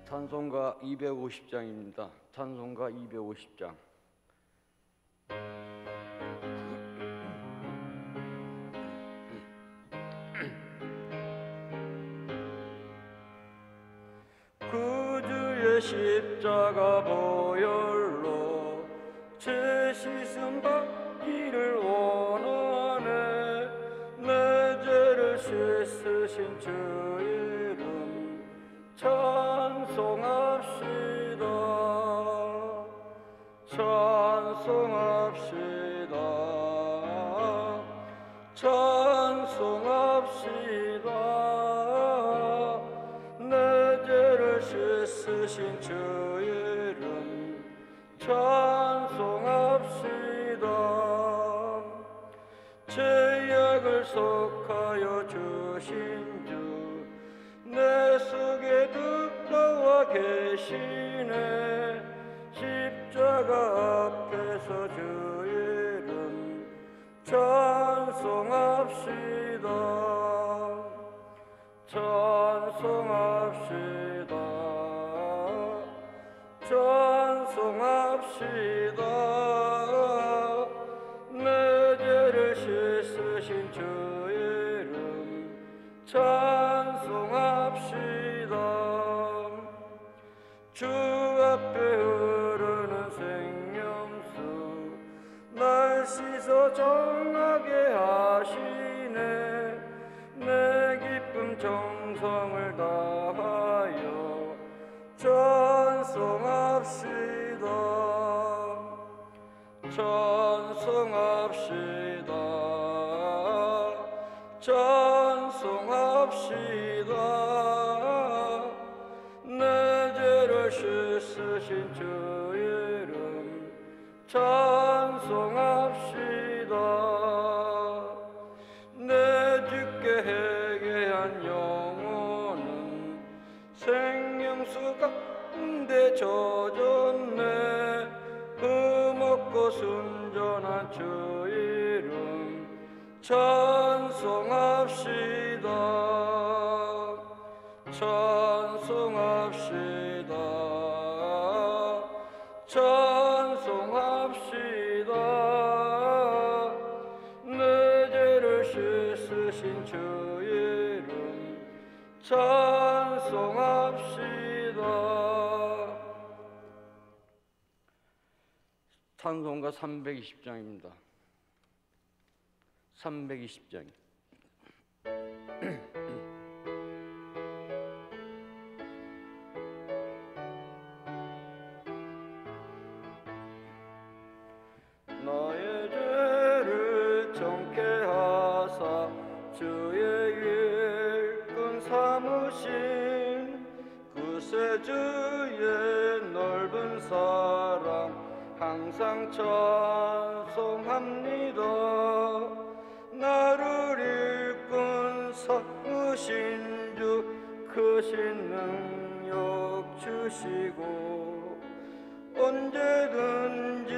찬송가 250장입니다. 찬송가 250장. 구주의 십자가 보혈로 제 씻음 받기를 원하네. 내 죄를 씻으신 주 이름 찬송합시다. 찬송합시다. 찬송합시다. 내 죄를 씻으신 주 이름 찬송합시다. 죄악을 속하여 주신 주 내 속에 들어와 계시네. 십자가 앞에서 주 이름 찬송합시다. 찬송합시다. 찬송합시다. 내 죄를 씻으신 주 이름 찬송합시다. 주 앞에 흐르는 생명수 날 씻어 정하게 하시네. 내 기쁨 정성을 다하여 찬송합시다. 찬송합시다. 찬송합시다. 내 죄를 씻으신 주 이름 찬송합시다. 내 주께 회개한 영혼은 생명수 가운데 젖었네. 흠없고 순전한 주 이름 찬송합시다. 찬송합시다. 찬송합시다. 내 죄를 씻으신 주 이름 찬송합시다. 찬송가 320장입니다. 320장. 나의 죄를 정케 하사 주의 일꾼 삼으신 구세주의 넓은 사랑 항상 찬송합니다. 나를 일꾼 삼으신 주 크신 능력 주시고 언제든지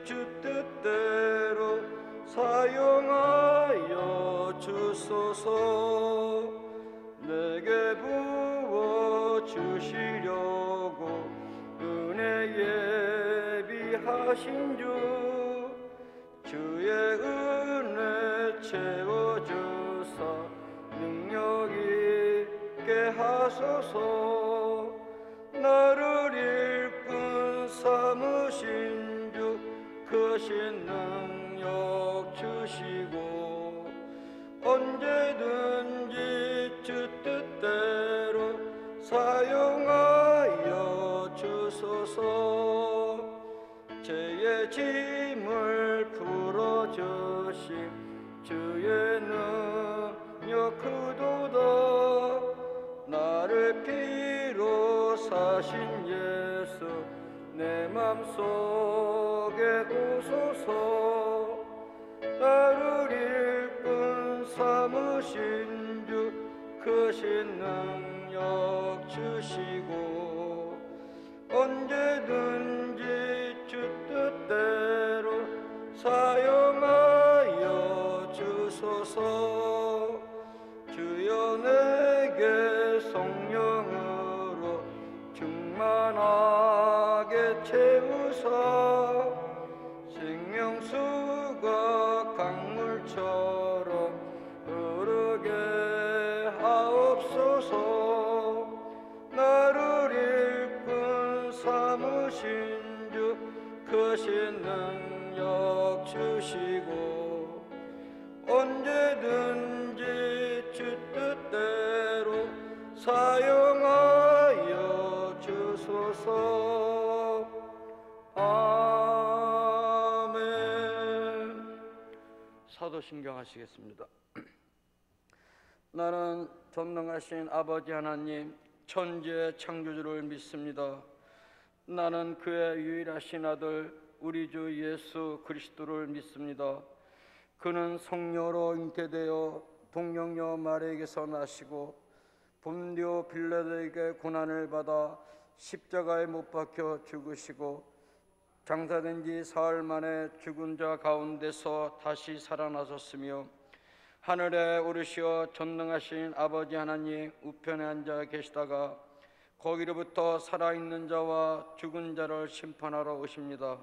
주 뜻대로 사용하여 주소서. 내게 부어 주시려고 은혜 예비하신 주 주의 은혜 채워주사 능력 있게 하소서. 나를 일꾼 삼으신 주 크신 능력 주시고 언제든지 주 뜻대로 사용하여 주소서. 죄의 짐을 풀어주심 주의 능력 크도다. 나를 피로 사신 예수 내 맘속에 오소서. 나를 일꾼 삼으신 주 크신 능력 주시고 언제든지 주 뜻대로 사용하여 주소서. 주여 내게 성령으로 주 크신 주 크신 능력 주시고 언제든지 주 뜻대로 사용하여 주소서. 아멘. 사도신경 하시겠습니다. 나는 전능하신 아버지 하나님 천지의 창조주를 믿습니다. 나는 그의 유일하신 아들 우리 주 예수 그리스도를 믿습니다. 그는 성령으로 잉태되어 동정녀 마리아에게서 나시고 본디오 빌라도에게 고난을 받아 십자가에 못 박혀 죽으시고 장사된 지 사흘 만에 죽은 자 가운데서 다시 살아나셨으며 하늘에 오르시어 전능하신 아버지 하나님 우편에 앉아 계시다가 거기로부터 살아있는 자와 죽은 자를 심판하러 오십니다.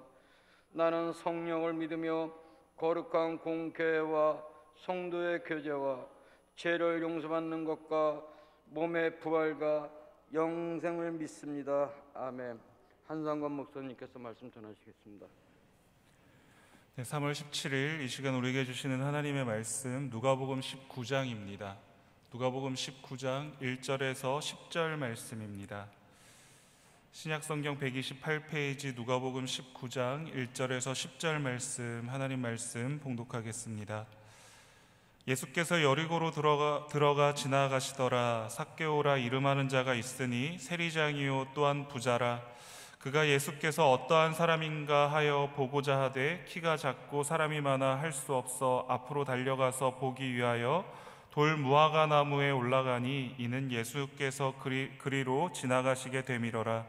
나는 성령을 믿으며 거룩한 공교회와 성도의 교제와 죄를 용서받는 것과 몸의 부활과 영생을 믿습니다. 아멘. 한상권 목사님께서 말씀 전하시겠습니다. 네, 3월 17일 이 시간 우리에게 주시는 하나님의 말씀 누가복음 19장입니다. 누가복음 19장 1절에서 10절 말씀입니다. 신약성경 128페이지 누가복음 19장 1절에서 10절 말씀, 하나님 말씀 봉독하겠습니다. 예수께서 여리고로 들어가 지나가시더라. 삭개오라 이름하는 자가 있으니 세리장이요 또한 부자라. 그가 예수께서 어떠한 사람인가 하여 보고자 하되 키가 작고 사람이 많아 할 수 없어 앞으로 달려가서 보기 위하여 돌 무화과 나무에 올라가니 이는 예수께서 그리로 지나가시게 되밀어라.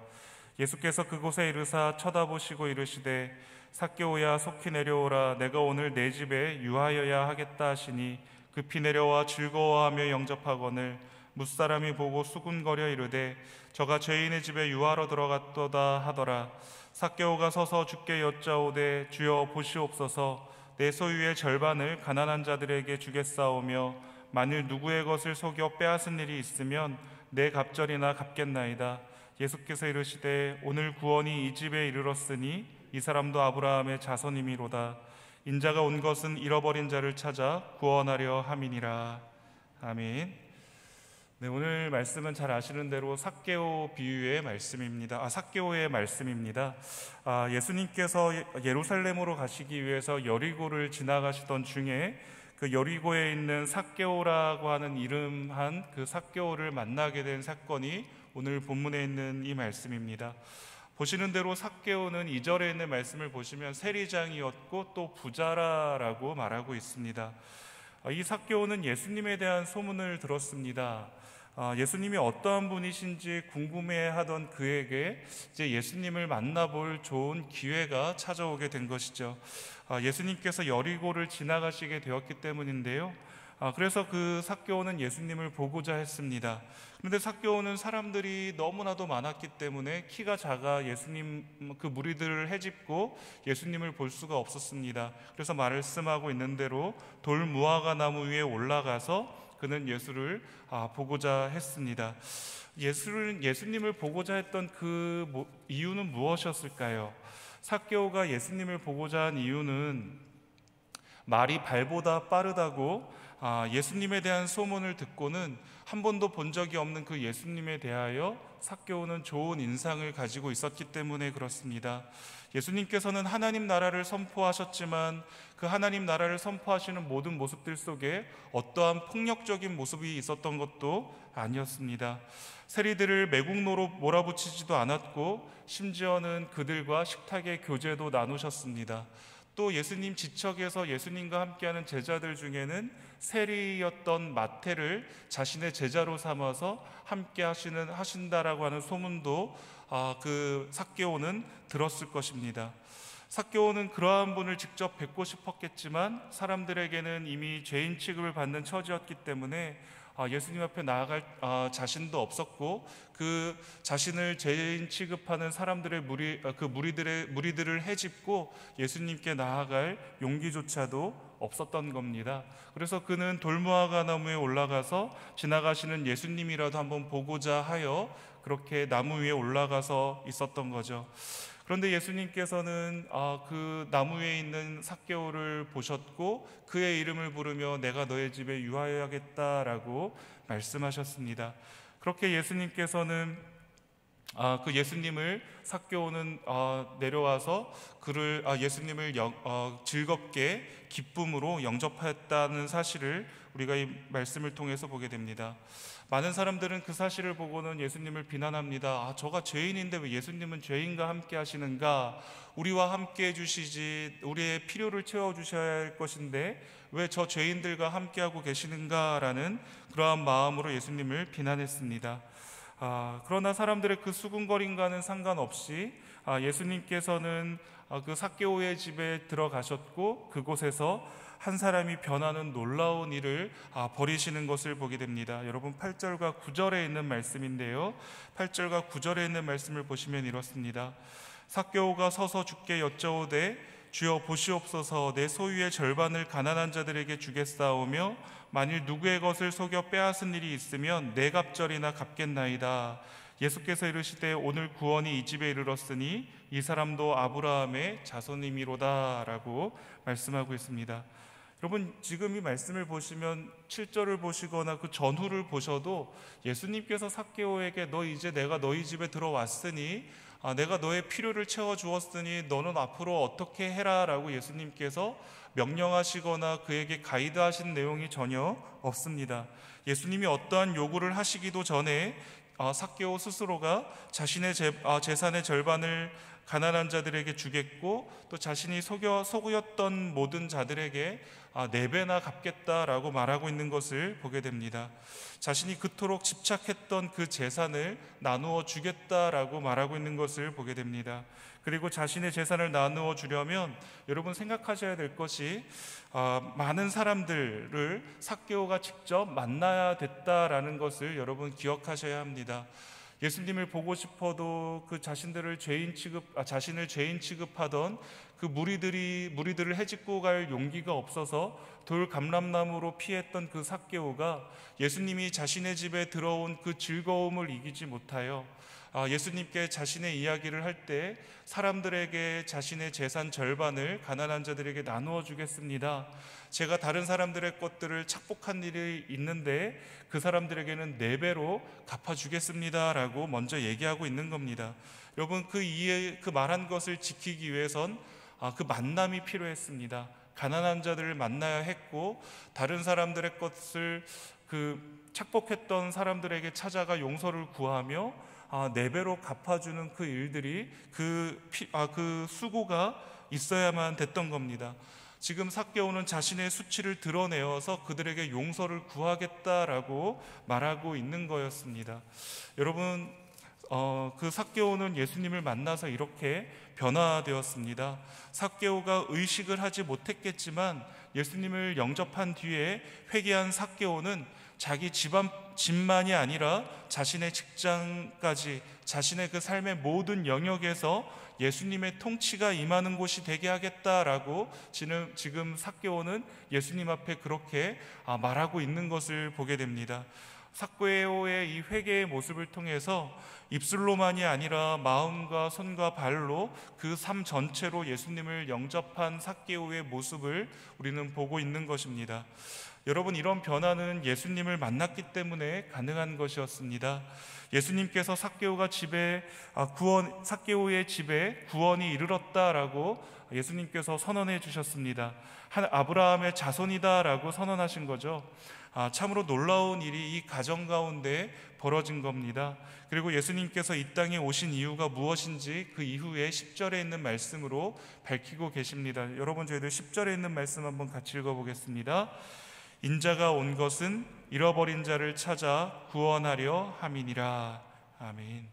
예수께서 그곳에 이르사 쳐다보시고 이르시되 삭개오야 속히 내려오라. 내가 오늘 내 집에 유하여야 하겠다 하시니 급히 내려와 즐거워하며 영접하거늘 뭇사람이 보고 수군거려 이르되 저가 죄인의 집에 유하러 들어갔도다 하더라. 삭개오가 서서 주께 여짜오되 주여 보시옵소서. 내 소유의 절반을 가난한 자들에게 주겠사오며 만일 누구의 것을 속여 빼앗은 일이 있으면 내 갑절이나 갚겠나이다. 예수께서 이르시되 오늘 구원이 이 집에 이르렀으니 이 사람도 아브라함의 자손이미로다. 인자가 온 것은 잃어버린 자를 찾아 구원하려 함이니라. 아멘. 네, 오늘 말씀은 잘 아시는 대로 삭개오 비유의 말씀입니다. 삭개오의 말씀입니다. 예수님께서 예루살렘으로 가시기 위해서 여리고를 지나가시던 중에 그 여리고에 있는 삭개오라고 하는 이름한 그 삭개오를 만나게 된 사건이 오늘 본문에 있는 이 말씀입니다. 보시는 대로 삭개오는 2절에 있는 말씀을 보시면 세리장이었고 또 부자라고 말하고 있습니다. 이 삭개오는 예수님에 대한 소문을 들었습니다. 예수님이 어떠한 분이신지 궁금해하던 그에게 이제 예수님을 만나볼 좋은 기회가 찾아오게 된 것이죠. 예수님께서 여리고를 지나가시게 되었기 때문인데요. 그래서 그 삭개오는 예수님을 보고자 했습니다. 그런데 삭개오는 사람들이 너무나도 많았기 때문에 키가 작아 예수님 그 무리들을 헤집고 예수님을 볼 수가 없었습니다. 그래서 말씀하고 있는 대로 돌 무화과 나무 위에 올라가서 그는 예수를 보고자 했습니다. 예수님을 보고자 했던 그 이유는 무엇이었을까요? 삭개오가 예수님을 보고자 한 이유는 말이 발보다 빠르다고 예수님에 대한 소문을 듣고는 한 번도 본 적이 없는 그 예수님에 대하여 삭개오는 좋은 인상을 가지고 있었기 때문에 그렇습니다. 예수님께서는 하나님 나라를 선포하셨지만 그 하나님 나라를 선포하시는 모든 모습들 속에 어떠한 폭력적인 모습이 있었던 것도 아니었습니다. 세리들을 매국노로 몰아붙이지도 않았고 심지어는 그들과 식탁의 교제도 나누셨습니다. 또 예수님 지척에서 예수님과 함께하는 제자들 중에는 세리였던 마태를 자신의 제자로 삼아서 함께 하신다라고 하는 소문도 그 삭개오는 들었을 것입니다. 삭개오는 그러한 분을 직접 뵙고 싶었겠지만 사람들에게는 이미 죄인 취급을 받는 처지였기 때문에 예수님 앞에 나아갈 자신도 없었고, 그 자신을 죄인 취급하는 사람들의 무리들을 헤집고 예수님께 나아갈 용기조차도 없었던 겁니다. 그래서 그는 돌무화과 나무에 올라가서 지나가시는 예수님이라도 한번 보고자 하여 그렇게 나무 위에 올라가서 있었던 거죠. 그런데 예수님께서는 그 나무 위에 있는 삭개오를 보셨고 그의 이름을 부르며 내가 너의 집에 유하여야겠다라고 말씀하셨습니다. 그렇게 예수님께서는 그 예수님을 삭개오는 내려와서 그를 예수님을 즐겁게 기쁨으로 영접했다는 사실을 우리가 이 말씀을 통해서 보게 됩니다. 많은 사람들은 그 사실을 보고는 예수님을 비난합니다. 저가 죄인인데 왜 예수님은 죄인과 함께 하시는가? 우리와 함께 해주시지, 우리의 필요를 채워주셔야 할 것인데 왜 저 죄인들과 함께하고 계시는가? 라는 그러한 마음으로 예수님을 비난했습니다. 그러나 사람들의 그 수군거림과는 상관없이 예수님께서는 그 삭개오의 집에 들어가셨고 그곳에서 한 사람이 변하는 놀라운 일을 벌이시는 것을 보게 됩니다. 여러분 8절과 9절에 있는 말씀인데요, 8절과 9절에 있는 말씀을 보시면 이렇습니다. 삭개오가 서서 주께 여쭤오되 주여 보시옵소서, 내 소유의 절반을 가난한 자들에게 주겠사오며 만일 누구의 것을 속여 빼앗은 일이 있으면 네 갑절이나 갚겠나이다. 예수께서 이르시되 오늘 구원이 이 집에 이르렀으니 이 사람도 아브라함의 자손이미로다 라고 말씀하고 있습니다. 여러분 지금 이 말씀을 보시면 7절을 보시거나 그 전후를 보셔도 예수님께서 삭개오에게 너 이제 내가 너희 집에 들어왔으니 내가 너의 필요를 채워주었으니 너는 앞으로 어떻게 해라 라고 예수님께서 명령하시거나 그에게 가이드하신 내용이 전혀 없습니다. 예수님이 어떠한 요구를 하시기도 전에 삭개오 스스로가 자신의 재산의 절반을 가난한 자들에게 주겠고 또 자신이 속였던 모든 자들에게 4배나 갚겠다라고 말하고 있는 것을 보게 됩니다. 자신이 그토록 집착했던 그 재산을 나누어 주겠다라고 말하고 있는 것을 보게 됩니다. 그리고 자신의 재산을 나누어 주려면 여러분 생각하셔야 될 것이 많은 사람들을 삭개오가 직접 만나야 됐다라는 것을 여러분 기억하셔야 합니다. 예수님을 보고 싶어도 그 자신을 죄인 취급하던 그 무리들을 헤집고 갈 용기가 없어서 돌 감람나무로 피했던 그 삭개오가 예수님이 자신의 집에 들어온 그 즐거움을 이기지 못하여 예수님께 자신의 이야기를 할 때 사람들에게 자신의 재산 절반을 가난한 자들에게 나누어 주겠습니다. 제가 다른 사람들의 것들을 착복한 일이 있는데 그 사람들에게는 4배로 갚아주겠습니다 라고 먼저 얘기하고 있는 겁니다. 여러분 그 말한 것을 지키기 위해선 그 만남이 필요했습니다. 가난한 자들을 만나야 했고 다른 사람들의 것을 착복했던 사람들에게 찾아가 용서를 구하며 4배로 갚아주는 그 일들이 그 수고가 있어야만 됐던 겁니다. 지금 삭개오는 자신의 수치를 드러내어서 그들에게 용서를 구하겠다라고 말하고 있는 거였습니다. 여러분 그 삭개오는 예수님을 만나서 이렇게 변화되었습니다. 삭개오가 의식을 하지 못했겠지만 예수님을 영접한 뒤에 회개한 삭개오는 자기 집만이 아니라 자신의 직장까지 자신의 그 삶의 모든 영역에서 예수님의 통치가 임하는 곳이 되게 하겠다라고 지금 삭개오는 예수님 앞에 그렇게 말하고 있는 것을 보게 됩니다. 삭개오의 이 회개의 모습을 통해서 입술로만이 아니라 마음과 손과 발로 그 삶 전체로 예수님을 영접한 삭개오의 모습을 우리는 보고 있는 것입니다. 여러분 이런 변화는 예수님을 만났기 때문에 가능한 것이었습니다. 예수님께서 삭개오의 집에 구원이 이르렀다라고 예수님께서 선언해 주셨습니다. 한 아브라함의 자손이다라고 선언하신 거죠. 참으로 놀라운 일이 이 가정 가운데 벌어진 겁니다. 그리고 예수님께서 이 땅에 오신 이유가 무엇인지 그 이후에 10절에 있는 말씀으로 밝히고 계십니다. 여러분 저희들 10절에 있는 말씀 한번 같이 읽어보겠습니다. 인자가 온 것은 잃어버린 자를 찾아 구원하려 함이니라. 아멘.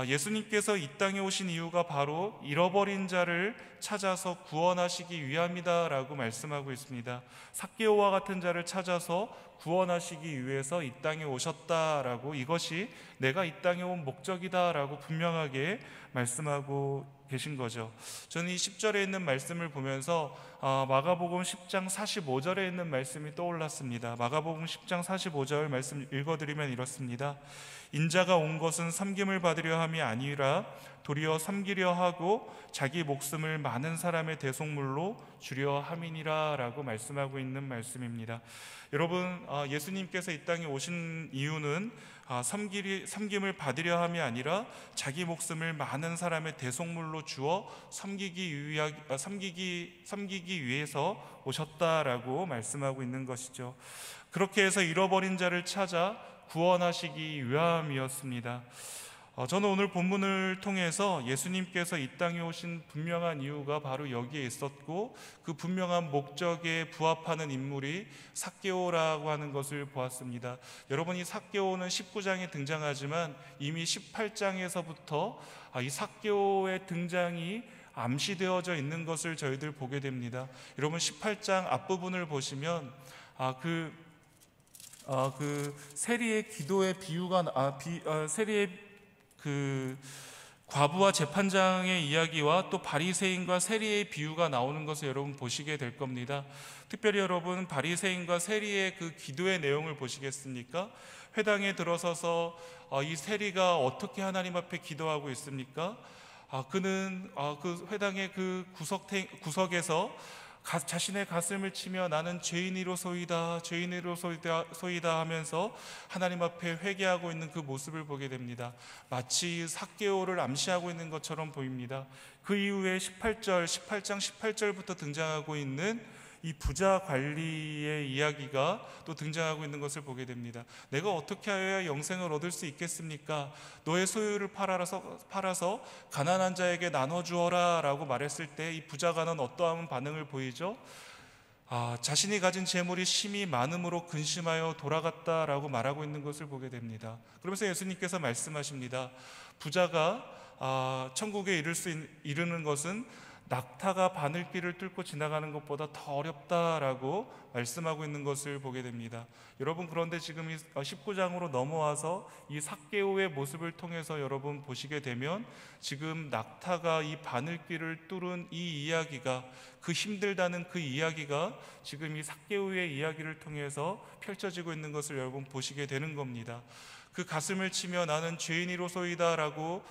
예수님께서 이 땅에 오신 이유가 바로 잃어버린 자를 찾아서 구원하시기 위함이다라고 말씀하고 있습니다. 삭개오와 같은 자를 찾아서 구원하시기 위해서 이 땅에 오셨다라고, 이것이 내가 이 땅에 온 목적이다라고 분명하게 말씀하고 계신 거죠. 저는 이 10절에 있는 말씀을 보면서 마가복음 10장 45절에 있는 말씀이 떠올랐습니다. 마가복음 10장 45절 말씀 읽어드리면 이렇습니다. 인자가 온 것은 섬김을 받으려 함이 아니라 도리어 섬기려 하고 자기 목숨을 많은 사람의 대속물로 주려 함이니라 라고 말씀하고 있는 말씀입니다. 여러분, 예수님께서 이 땅에 오신 이유는 섬김을 받으려 함이 아니라 자기 목숨을 많은 사람의 대속물로 주어 섬기기 위해서 오셨다라고 말씀하고 있는 것이죠. 그렇게 해서 잃어버린 자를 찾아 구원하시기 위함이었습니다. 저는 오늘 본문을 통해서 예수님께서 이 땅에 오신 분명한 이유가 바로 여기에 있었고, 그 분명한 목적에 부합하는 인물이 삭개오라고 하는 것을 보았습니다. 여러분, 이 삭개오는 19장에 등장하지만 이미 18장에서부터 이 삭개오의 등장이 암시되어져 있는 것을 저희들 보게 됩니다. 여러분, 18장 앞부분을 보시면 세리의 기도의 비유가 세리의 과부와 재판장의 이야기와 또 바리새인과 세리의 비유가 나오는 것을 여러분 보시게 될 겁니다. 특별히 여러분, 바리새인과 세리의 그 기도의 내용을 보시겠습니까? 회당에 들어서서 이 세리가 어떻게 하나님 앞에 기도하고 있습니까? 그는 그 회당의 그 구석에서 자신의 가슴을 치며 나는 죄인이로소이다 하면서 하나님 앞에 회개하고 있는 그 모습을 보게 됩니다. 마치 삭개오를 암시하고 있는 것처럼 보입니다. 그 이후에 18장 18절부터 등장하고 있는 이 부자 관리의 이야기가 또 등장하고 있는 것을 보게 됩니다. 내가 어떻게 하여야 영생을 얻을 수 있겠습니까? 너의 소유를 팔아서 가난한 자에게 나눠주어라 라고 말했을 때 이 부자가는 어떠한 반응을 보이죠? 자신이 가진 재물이 심히 많음으로 근심하여 돌아갔다라고 말하고 있는 것을 보게 됩니다. 그러면서 예수님께서 말씀하십니다. 부자가 천국에 이르는 것은 낙타가 바늘길을 뚫고 지나가는 것보다 더 어렵다라고 말씀하고 있는 것을 보게 됩니다. 여러분, 그런데 지금 19장으로 넘어와서 이 삭개오의 모습을 통해서 여러분 보시게 되면 지금 낙타가 이 바늘길을 뚫은 이 이야기가, 그 힘들다는 그 이야기가 지금 이 삭개오의 이야기를 통해서 펼쳐지고 있는 것을 여러분 보시게 되는 겁니다. 그 가슴을 치며 나는 죄인이로소이다 라고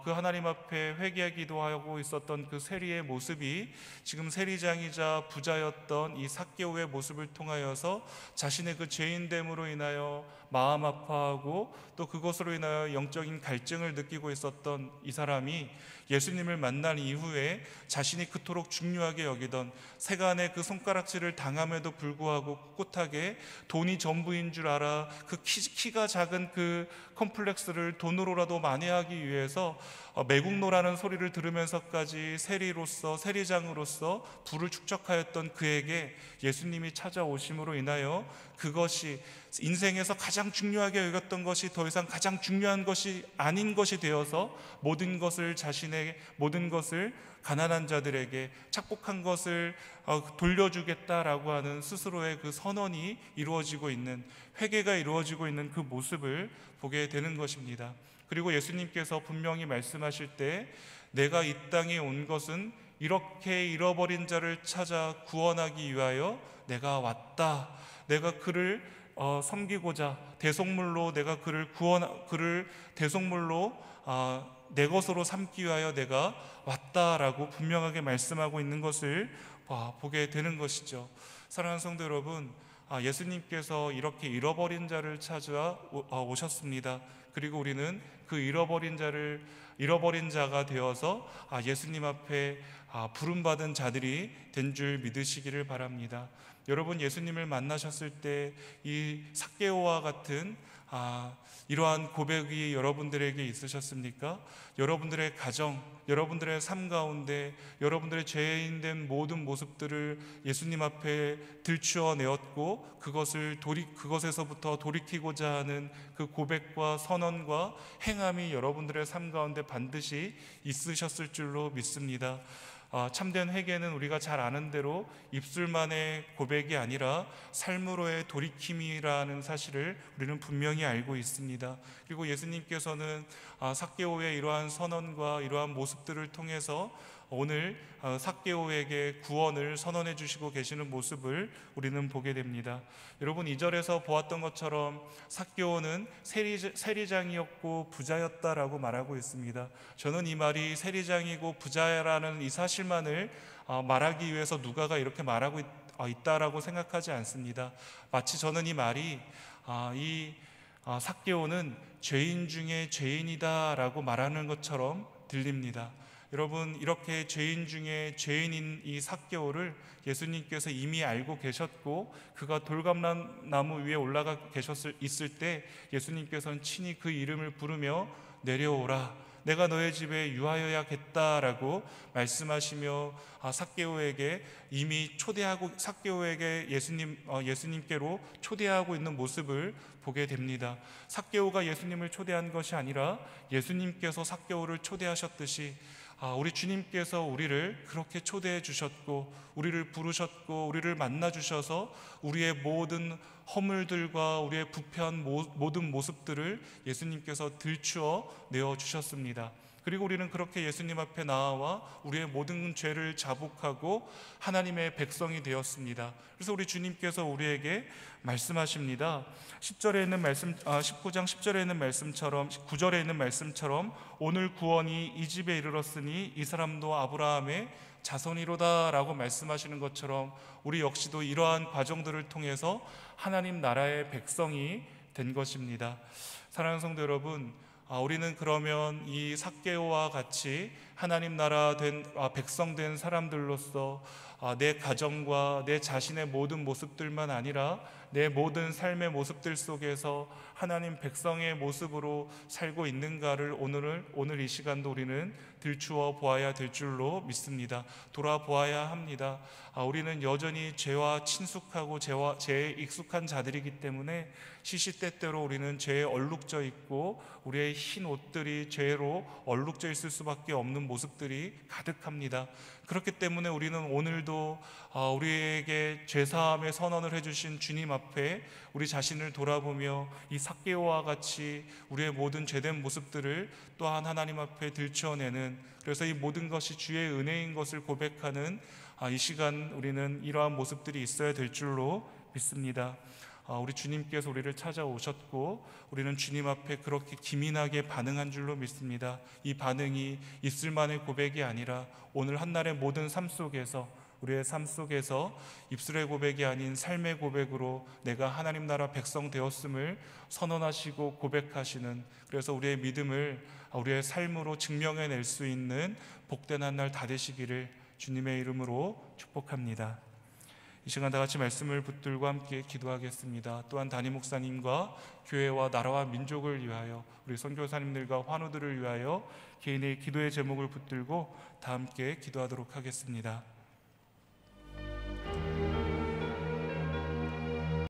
그 하나님 앞에 회개하기도 하고 있었던 그 세리의 모습이 지금 세리장이자 부자였던 이 삭개오의 모습을 통하여서 자신의 그 죄인됨으로 인하여 마음 아파하고 또 그것으로 인하여 영적인 갈증을 느끼고 있었던 이 사람이 예수님을 만난 이후에 자신이 그토록 중요하게 여기던 세간의 그 손가락질을 당함에도 불구하고 꿋꿋하게 돈이 전부인 줄 알아 그 키가 작은 그 컴플렉스를 돈으로라도 만회하기 위해서 매국노라는 소리를 들으면서까지 세리장으로서 부를 축적하였던 그에게 예수님이 찾아오심으로 인하여 그것이 인생에서 가장 중요하게 여겼던 것이 더 이상 가장 중요한 것이 아닌 것이 되어서 자신의 모든 것을 가난한 자들에게 착복한 것을 돌려주겠다라고 하는 스스로의 그 선언이 이루어지고 있는, 회개가 이루어지고 있는 그 모습을 보게 되는 것입니다. 그리고 예수님께서 분명히 말씀하실 때 내가 이 땅에 온 것은 이렇게 잃어버린 자를 찾아 구원하기 위하여 내가 왔다. 내가 그를 섬기고자 대속물로 내가 그를 대속물로 내 것으로 삼기 위하여 내가 왔다라고 분명하게 말씀하고 있는 것을 보게 되는 것이죠. 사랑하는 성도 여러분, 예수님께서 이렇게 잃어버린 자를 찾아 오셨습니다. 그리고 우리는 그 잃어버린 자가 되어서 예수님 앞에 부름받은 자들이 된 줄 믿으시기를 바랍니다. 여러분 예수님을 만나셨을 때 이 삭개오와 같은 이러한 고백이 여러분들에게 있으셨습니까? 여러분들의 가정, 여러분들의 삶 가운데 여러분들의 죄인된 모든 모습들을 예수님 앞에 들추어 내었고 그것에서부터 돌이키고자 하는 그 고백과 선언과 행함이 여러분들의 삶 가운데 반드시 있으셨을 줄로 믿습니다. 참된 회개는 우리가 잘 아는 대로 입술만의 고백이 아니라 삶으로의 돌이킴이라는 사실을 우리는 분명히 알고 있습니다. 그리고 예수님께서는 삭개오의 이러한 선언과 이러한 모습들을 통해서 오늘 삭개오에게 구원을 선언해 주시고 계시는 모습을 우리는 보게 됩니다. 여러분 2절에서 보았던 것처럼 삭개오는 세리장이었고 부자였다라고 말하고 있습니다. 저는 이 말이 세리장이고 부자라는 이 사실만을 말하기 위해서 누가가 이렇게 말하고 있다라고 생각하지 않습니다. 마치 저는 이 말이 삭개오는 죄인 중에 죄인이다라고 말하는 것처럼 들립니다. 여러분 이렇게 죄인 중에 죄인인 이 삭개오를 예수님께서 이미 알고 계셨고 그가 돌감나무 위에 올라가 있을 때 예수님께서는 친히 그 이름을 부르며 내려오라 내가 너의 집에 유하여야겠다라고 말씀하시며 삭개오에게 이미 초대하고 삭개오에게 예수님께로 초대하고 있는 모습을 보게 됩니다. 삭개오가 예수님을 초대한 것이 아니라 예수님께서 삭개오를 초대하셨듯이 우리 주님께서 우리를 그렇게 초대해 주셨고 우리를 부르셨고 우리를 만나 주셔서 우리의 모든 허물들과 우리의 부패한 모든 모습들을 예수님께서 들추어 내어 주셨습니다. 그리고 우리는 그렇게 예수님 앞에 나와 우리의 모든 죄를 자복하고 하나님의 백성이 되었습니다. 그래서 우리 주님께서 우리에게 말씀하십니다. 10절에 있는 말씀, 19장 10절에 있는 말씀처럼 9절에 있는 말씀처럼 오늘 구원이 이 집에 이르렀으니 이 사람도 아브라함의 자손이로다 라고 말씀하시는 것처럼 우리 역시도 이러한 과정들을 통해서 하나님 나라의 백성이 된 것입니다. 사랑하는 성도 여러분, 우리는 그러면 이 삭개오와 같이 하나님 나라 된 백성 된 사람들로서 내 가정과 내 자신의 모든 모습들만 아니라 내 모든 삶의 모습들 속에서 하나님 백성의 모습으로 살고 있는가를 오늘 이 시간도 우리는 들추어 보아야 될 줄로 믿습니다. 돌아보아야 합니다. 우리는 여전히 죄와 친숙하고 죄에 익숙한 자들이기 때문에 시시때때로 우리는 죄에 얼룩져 있고 우리의 흰 옷들이 죄로 얼룩져 있을 수밖에 없는 모습들이 가득합니다. 그렇기 때문에 우리는 오늘도 우리에게 죄사함의 선언을 해주신 주님 앞에 우리 자신을 돌아보며 이 삭개오와 같이 우리의 모든 죄된 모습들을 또한 하나님 앞에 들추어내는, 그래서 이 모든 것이 주의 은혜인 것을 고백하는 이 시간 우리는 이러한 모습들이 있어야 될 줄로 믿습니다. 우리 주님께서 우리를 찾아오셨고 우리는 주님 앞에 그렇게 기민하게 반응한 줄로 믿습니다. 이 반응이 입술만의 고백이 아니라 오늘 한날의 모든 삶 속에서, 우리의 삶 속에서 입술의 고백이 아닌 삶의 고백으로 내가 하나님 나라 백성 되었음을 선언하시고 고백하시는, 그래서 우리의 믿음을 우리의 삶으로 증명해낼 수 있는 복된 한 날 다 되시기를 주님의 이름으로 축복합니다. 이 시간 다 같이 말씀을 붙들고 함께 기도하겠습니다. 또한 담임 목사님과 교회와 나라와 민족을 위하여, 우리 선교사님들과 환우들을 위하여 개인의 기도의 제목을 붙들고 다 함께 기도하도록 하겠습니다.